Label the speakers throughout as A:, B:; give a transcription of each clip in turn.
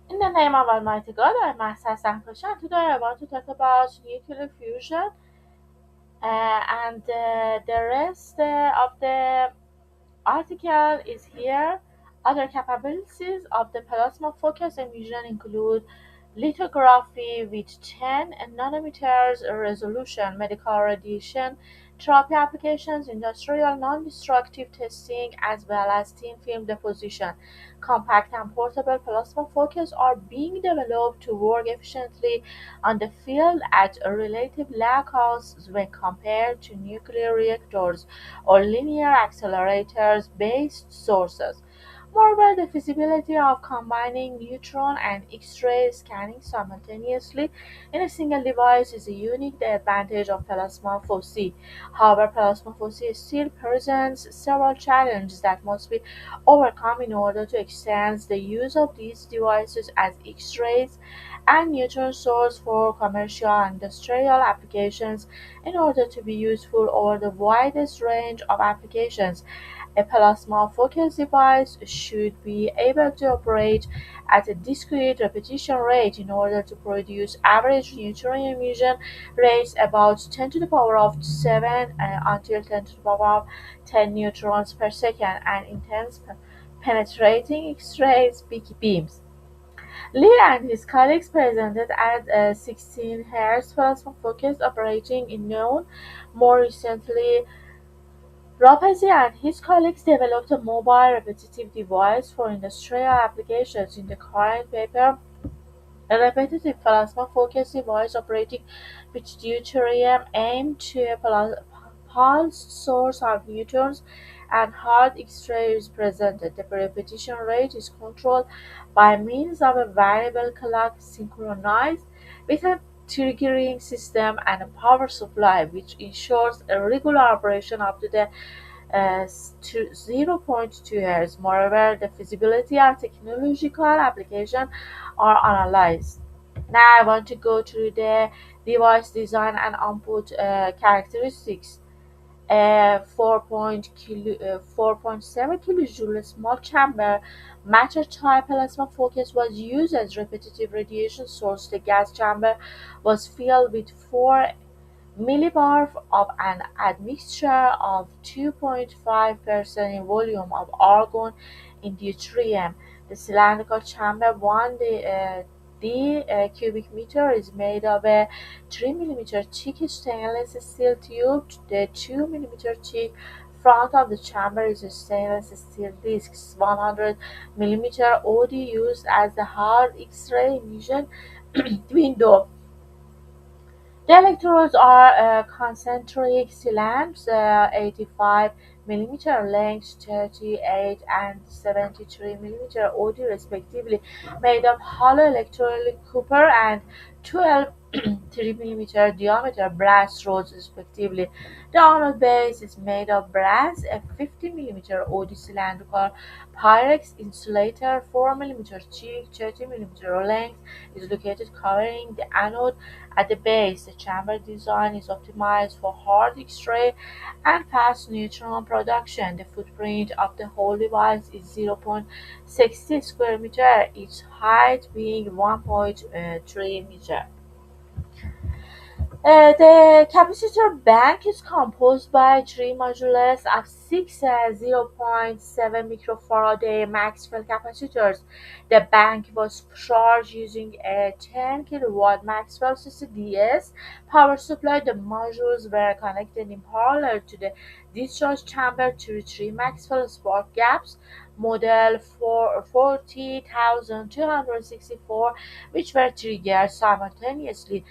A: In the name of Almighty God, I am Hassan Kushan. Today I want to talk about nuclear fusion and the rest of the article is here. Other capabilities of the plasma focus emission include lithography with 10 nanometers resolution, medical radiation therapy applications, industrial non-destructive testing, as well as thin film deposition. Compact and portable plasma focus are being developed to work efficiently on the field at a relative low cost when compared to nuclear reactors or linear accelerators-based sources. Moreover, the feasibility of combining neutron and X-ray scanning simultaneously in a single device is a unique advantage of plasma phoci. However, plasma phoci still presents several challenges that must be overcome in order to extend the use of these devices as X-rays and neutron source for commercial and industrial applications in order to be useful over the widest range of applications. A plasma focus device should be able to operate at a discrete repetition rate in order to produce average neutron emission rates about 10 to the power of 7 until 10 to the power of 10 neutrons per second and intense penetrating X-rays beams. Lee and his colleagues presented at a 16 Hz plasma focus operating in known. More recently, Rapazzi and his colleagues developed a mobile repetitive device for industrial applications. In the current paper, a repetitive plasma focus device operating with deuterium aimed to a pulsed source of neutrons and hard X-ray is presented. The repetition rate is controlled by means of a variable clock synchronized with a triggering system and a power supply, which ensures a regular operation up to the to zero point 0.2 Hz. Moreover, the feasibility and technological application are analyzed. Now I want to go through the device design and output characteristics. 4.7 kilojoule small chamber matter type plasma focus was used as repetitive radiation source. The gas chamber was filled with 4 millibar of an admixture of 2.5% in volume of argon in deuterium. The cylindrical chamber 1 cubic meter is made of a 3 millimeter thick stainless steel tube. The 2 millimeter thick front of the chamber is a stainless steel disc. 100 millimeter OD used as the hard X-ray emission window. The electrodes are concentric cylinders, 85 millimeter length, 38 and 73 millimeter OD respectively, made of hollow electrolytic copper and 12 3 millimeter diameter brass rods respectively. The anode base is made of brass, a 50 millimeter OD cylindrical Pyrex insulator, 4 millimeter thick, 30 millimeter length, is located covering the anode at the base. The chamber design is optimized for hard X-ray and fast neutron production. The footprint of the whole device is 0.60 square meter, its height being 1.3 meter. The capacitor bank is composed by three modules of six 0.7 microfarad Maxwell capacitors. The bank was charged using a 10 kilowatt Maxwell CCDS power supply. The modules were connected in parallel to the discharge chamber through three Maxwell spark gaps, model 40264, which were triggered simultaneously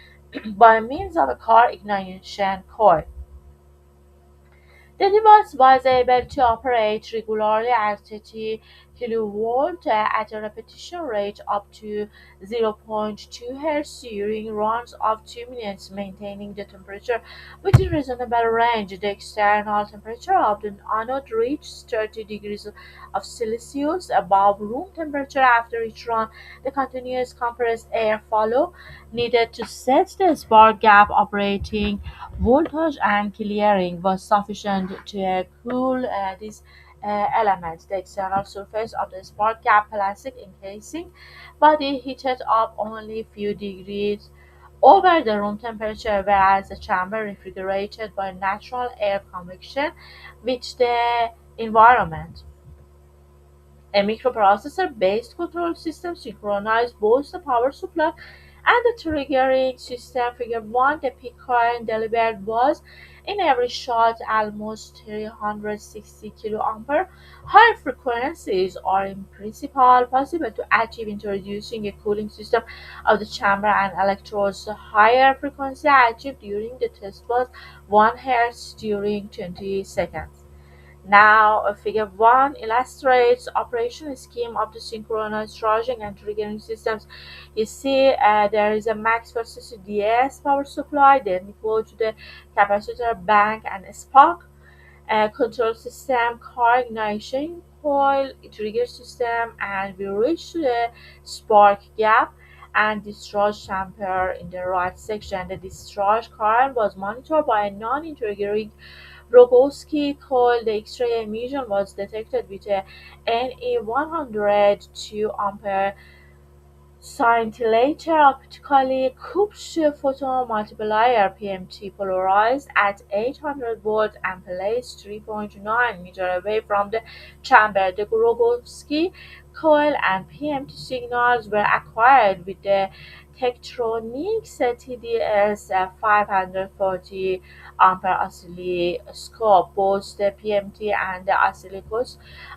A: by means of a car ignition coil. The device was able to operate regularly at 30 kV at a repetition rate up to 0.2 Hz during runs of 2 minutes, maintaining the temperature within reasonable range. The external temperature of the anode reached 30 degrees of Celsius above room temperature after each run. The continuous compressed air flow needed to set the spark gap operating voltage and clearing was sufficient to cool this element. The external surface of the spark gap plastic encasing body heated up only few degrees over the room temperature, whereas the chamber refrigerated by natural air convection with the environment. A microprocessor-based control system synchronized both the power supply and the triggering system. Figure 1, the peak current delivered was in every shot almost 360 kiloampere. Higher frequencies are in principle possible to achieve introducing a cooling system of the chamber and electrodes. The higher frequency achieved during the test was 1 Hz during 20 seconds. Now, Figure 1 illustrates operation scheme of the synchronous charging and triggering systems. You see, there is a max versus DS power supply, then we go to the capacitor bank and spark control system, car ignition coil, trigger system, and we reach to the spark gap and discharge chamber in the right section. The discharge current was monitored by a non-integrating Rogowski coil. The X-ray emission was detected with a Ne102 ampere scintillator optically Kupsch photomultiplier (PMT) polarized at 800 volts and placed 3.9 meters away from the chamber. The Rogowski coil and PMT signals were acquired with the Tektronix TDS 540 ampere oscilloscope. Both the PMT and the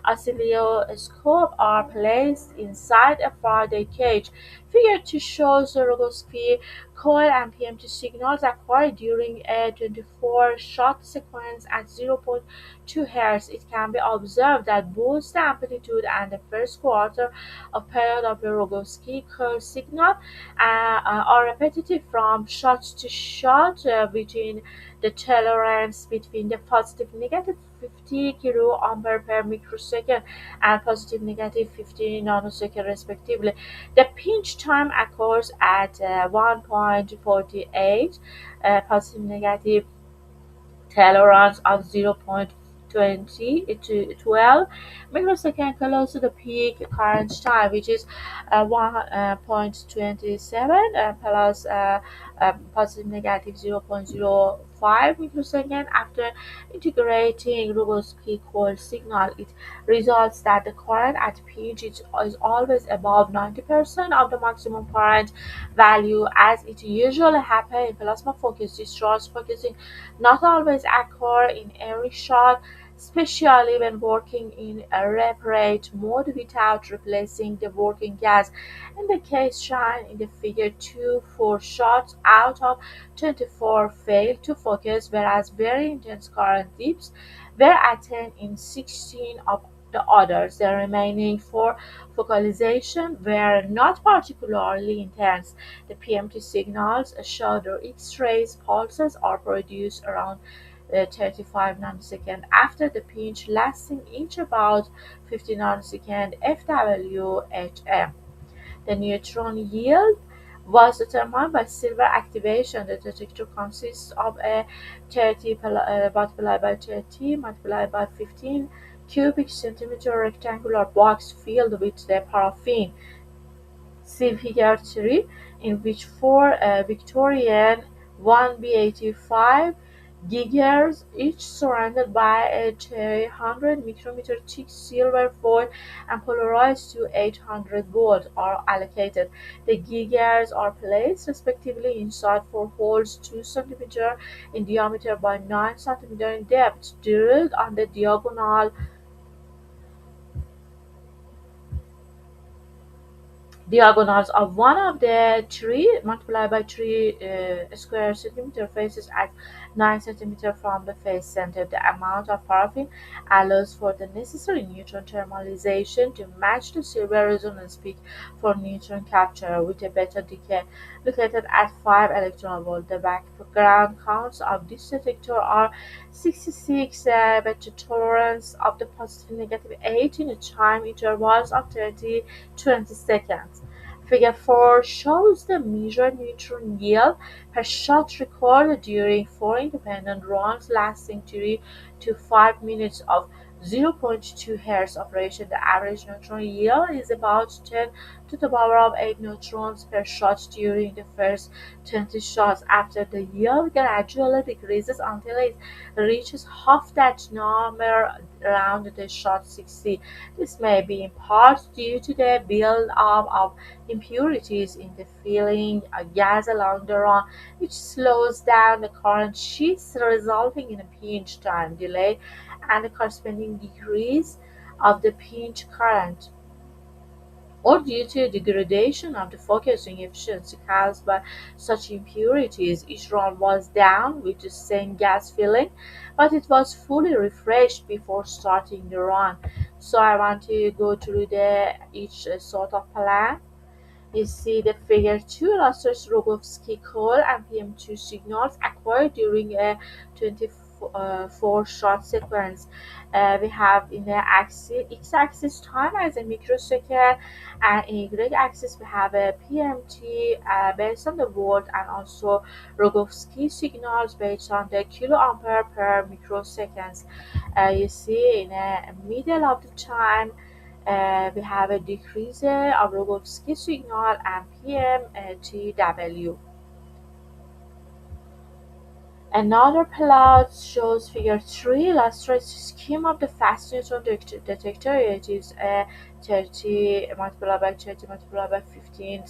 A: oscilloscope are placed inside a Faraday cage. Figure 2 shows the Rogowski coil and PMT signals acquired during a 24-shot sequence at 0.2 Hz. It can be observed that both the amplitude and the first quarter of period of the Rogowski coil signal are repetitive from shot to shot within the tolerance between the positive negative 50 kiloampere per microsecond and positive negative 50 nanosecond respectively. The pinch time occurs at 1.48, positive negative tolerance of 0.20 to 12 microsecond close to the peak current time, which is 1.27 plus positive negative 0.05 microsecond. After integrating Rogowski coil signal, it results that the current at peak is always above 90% of the maximum current value, as it usually happens in plasma focus. Discharge focusing not always occur in every shot, especially when working in a rep-rate mode without replacing the working gas. In the case shown in the figure 2, 4 shots out of 24 failed to focus, whereas very intense current dips were attained in 16 of the others. The remaining 4 focalization were not particularly intense. The PMT signals show the X-rays pulses are produced around 35 nanoseconds after the pinch, lasting each about 50 nanoseconds FWHM. The neutron yield was determined by silver activation. The detector consists of a 30 multiplied by 30 multiplied by 15 cubic centimeter rectangular box filled with the paraffin. See Figure 3, in which four Victorian 1B85 gigahertz, each surrounded by a 300 micrometer thick silver foil and polarized to 800 volts, are allocated. The gigahertz are placed respectively inside four holes 2 centimeters in diameter by 9 centimeters in depth, drilled on the diagonals of one of the three multiplied by 3 square centimeter faces at 9 centimeter from the face center. The amount of paraffin allows for the necessary neutron thermalization to match the silver resonance peak for neutron capture with a beta decay located at 5 electron volt. The background counts of this detector are 66 beta tolerance of the positive negative 8 in a time intervals of 30-20 seconds. Figure 4 shows the measured neutron yield per shot recorded during 4 independent runs lasting 3 to 5 minutes of zero point 0.2 Hz operation, the average neutron yield is about 10 to the power of 8 neutrons per shot during the first 20 shots. After the yield gradually decreases until it reaches half that number around the shot 60. This may be in part due to the build-up of impurities in the filling gas along the run, which slows down the current sheets, resulting in a pinch time delay and a corresponding decrease of the pinch current, or due to degradation of the focusing efficiency caused by such impurities. Each run was down with the same gas filling, but it was fully refreshed before starting the run. So I want to go through the each sort of plan. You see the figure 2 illustrates Rogowski coil and PM2 signals acquired during a 24 shot sequence. We have in the x-axis time as a microsecond, and in y-axis we have a PMT based on the volt, and also Rogowski signals based on the kiloampere per microseconds. You see in the middle of the time we have a decrease of Rogowski signal and PMTW. Another plot shows figure 3 illustrates the scheme of the fast neutron detector. It is a 30 multiplied by 30 multiplied by 15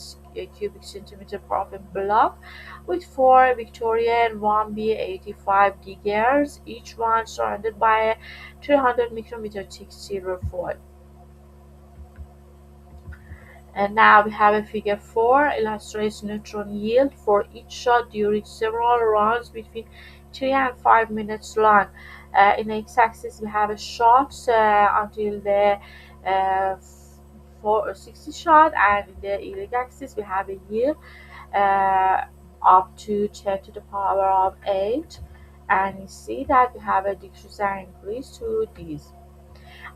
A: cubic centimeter profile block with 4 Victorian 1B85 gigahertz, each one surrounded by a 300 micrometer thick silver foil. And now we have a figure 4 illustrates neutron yield for each shot during several runs between 3 and 5 minutes long. In the x-axis we have a shot until the uh, 60 shot, and in the y-axis we have a yield uh, up to 10 to the power of 8, and you see that we have a decrease and increase to these.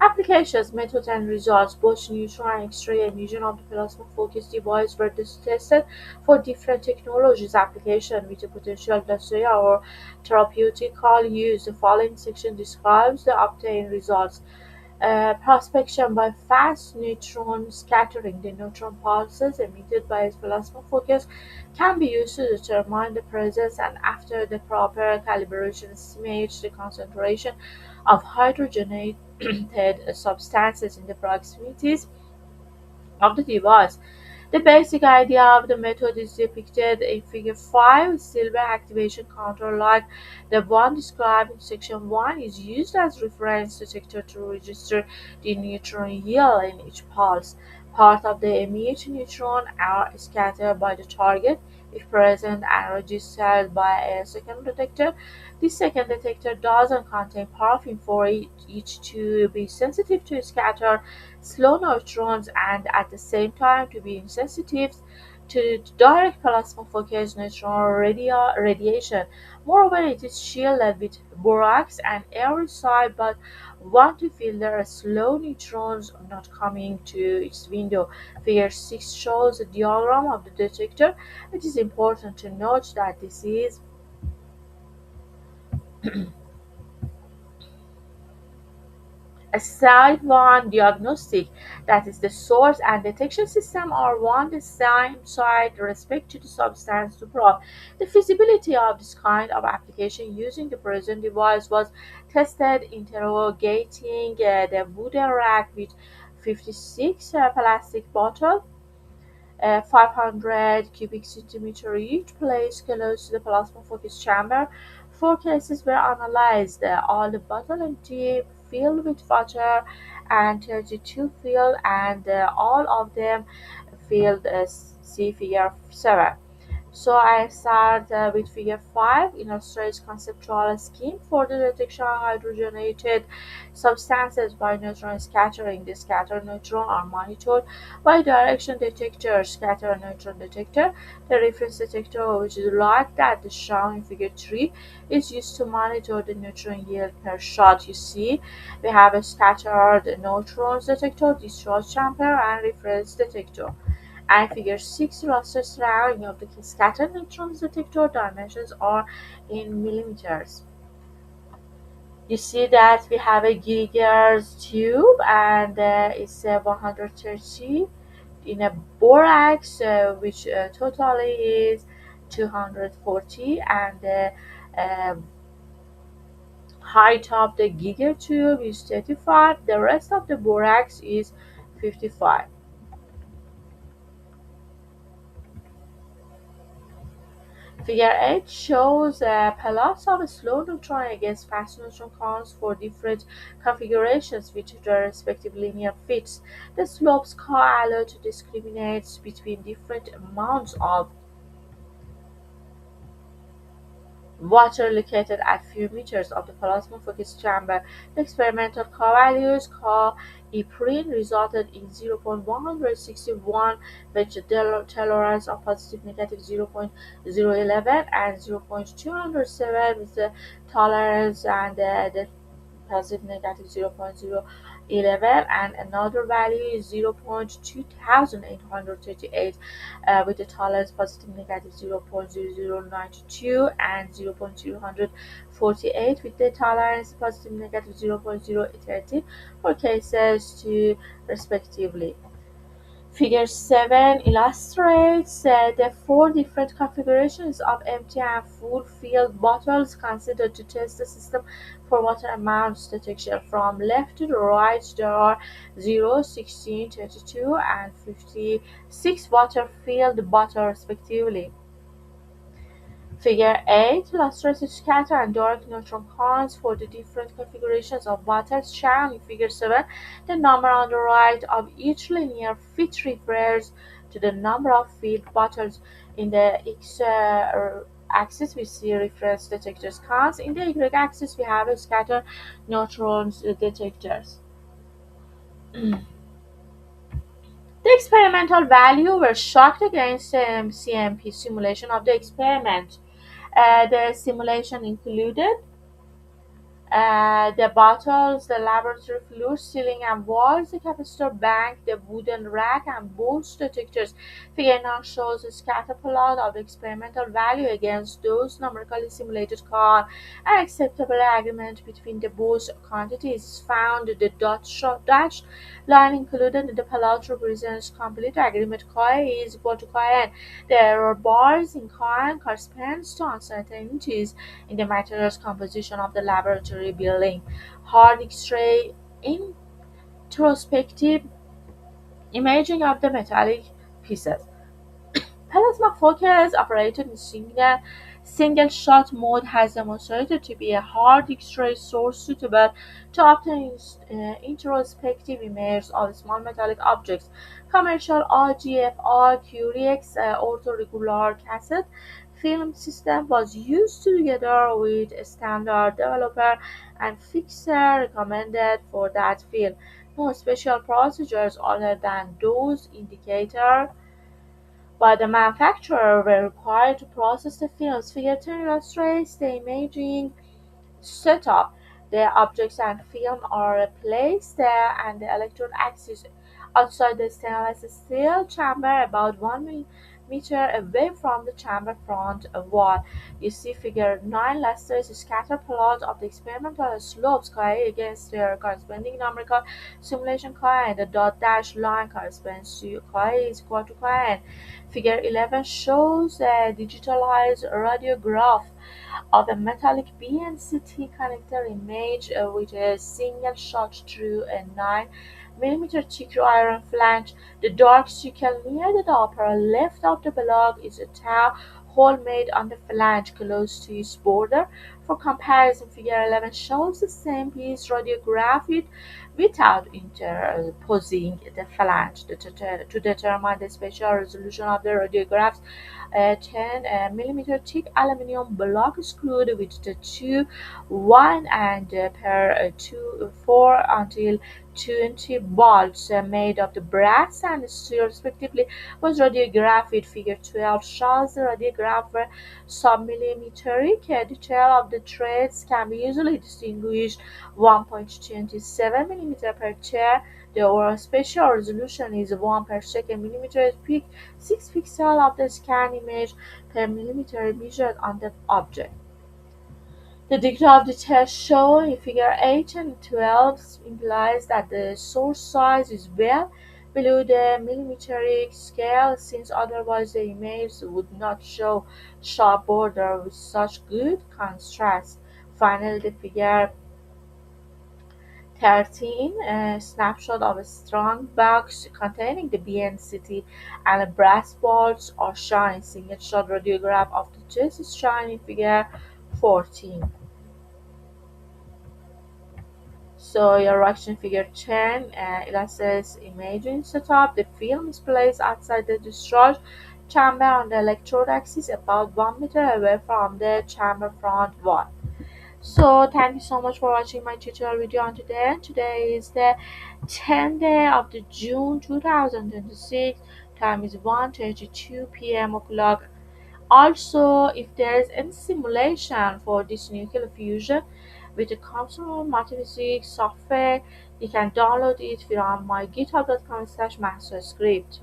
A: Applications, methods, and results. Both neutron and X-ray emission of the plasma focus device were tested for different technologies application with a potential industrial or therapeutical use. The following section describes the obtained results. Prospection by fast neutron scattering. The neutron pulses emitted by a plasma focus can be used to determine the presence and, after the proper calibration, estimate the concentration of hydrogenated substances in the proximities of the device. The basic idea of the method is depicted in Figure 5. Silver activation counter, like the one described in Section 1, is used as reference detector to register the neutron yield in each pulse. Part of the emitted neutron are scattered by the target if present and registered by a second detector. This second detector doesn't contain paraffin for each to be sensitive to scatter slow neutrons and at the same time to be insensitive to direct plasma focused neutron radiation. Moreover, it is shielded with borax and aerosol but want to filter slow neutrons not coming to its window. Figure 6 shows a diagram of the detector. It is important to note that this is a side one diagnostic, that is, the source and detection system are one the same side respect to the substance to probe. The feasibility of this kind of application using the present device was tested interrogating the wooden rack with 56 plastic bottles, 500 cubic centimeter each, placed close to the plasma focus chamber. 4 cases were analyzed, all the bottle empty, filled with water, and 32 filled, and all of them filled. See figure 7. So I start with figure 5, illustrates conceptual scheme for the detection of hydrogenated substances by neutron scattering. The scattered neutron are monitored by direction detector, scatter neutron detector. The reference detector, which is like that shown in figure 3, is used to monitor the neutron yield per shot. You see, we have a scattered neutrons detector, discharge chamber, and reference detector. And figure 6 illustrates routing of the scattered neutrons detector. Dimensions are in millimeters. You see that we have a Geiger's tube, and it's 130 in a borax, which totally is 240, and the height of the Geiger tube is 35. The rest of the borax is 55. Figure 8 shows plots of slow neutron against fast neutron cones for different configurations with their respective linear fits. The slopes allow to discriminate between different amounts of water located at few meters of the plasma focus chamber. The experimental values Eprin resulted in 0.161 with the tolerance of positive negative 0.011 and 0.207 with the tolerance and the positive negative 0.011, and another value is 0.2838 with the tolerance positive negative 0.0092 and 0.048 with the tolerance positive negative 0.013 for cases 2 respectively. Figure 7 illustrates the four different configurations of empty and full-filled bottles considered to test the system for water amounts detection. From left to the right, there are 0, 16, 32, and 56 water-filled bottles respectively. Figure 8 illustrates the scatter and dark neutron cones for the different configurations of bottles shown in Figure 7. The number on the right of each linear fit refers to the number of filled bottles. In the x-axis, we see reference detectors counts. In the y-axis, we have a scatter neutrons detectors. The experimental value were shocked against CMP simulation of the experiment. The simulation included the bottles, the laboratory floor, ceiling and walls, the capacitor bank, the wooden rack, and Bose detectors. Figure 9 shows a scatter plot of the experimental value against those numerically simulated con. An acceptable agreement between the Bose quantities is found. The dashed line included in the plot represents complete agreement. Chi is equal to chi n. The error bars in chi n corresponds to uncertainties in the materials composition of the laboratory building. Hard X-ray introspective imaging of the metallic pieces. Plasma focus operated in single shot mode has demonstrated to be a hard X-ray source suitable to obtain introspective images of small metallic objects. Commercial RGFR Curiex orthoregular cassette film system was used together with a standard developer and fixer recommended for that film. No special procedures other than those indicated by the manufacturer were required to process the films. Figure 10 illustrates the imaging setup. The objects and film are placed there, and the electrode axis outside the stainless steel chamber about 1 meter away from the chamber front wall. You see Figure 9 illustrates a scatter plot of the experimental slopes chi against their corresponding numerical simulation chi, and the dot dash line corresponds to chi is equal to chi n. Figure 11 shows a digitalized radiograph of a metallic BNCT connector image with a single shot through a 9 mm thick iron flange. The dark circle near the upper left of the block is a tau hole made on the flange close to its border. For comparison, Figure 11 shows the same piece radiographed without interposing the flange. To determine the spatial resolution of the radiographs, a 10 mm thick aluminum block screwed with the two 1 and per 2 4 until 20 bolts made of the brass and steel respectively was radiographed. Figure 12 shows the radiograph where submillimetric detail of the threads can be easily distinguished. 1.27 mm per chair. The overall spatial resolution is 1 per second millimeter peak, 6 pixels of the scan image per millimeter measured on the object. The degree of the test shown in figure 8 and 12 implies that the source size is well below the millimetric scale, since otherwise the image would not show sharp border with such good contrast. Finally, the figure 13, a snapshot of a strong box containing the BNCT and a brass balls are shown. Single shot radiograph of the chest is shown in figure 14. So your reaction figure 10 illustrates imaging setup. The film is placed outside the discharge chamber on the electrode axis about 1 meter away from the chamber front wall. So thank you so much for watching my tutorial video on today. Today is the 10th day of the June 2026. Time is 1:32 p.m. o'clock. Also, if there is any simulation for this nuclear fusion with the console multiphysics software, you can download it from my github.com/masterscript.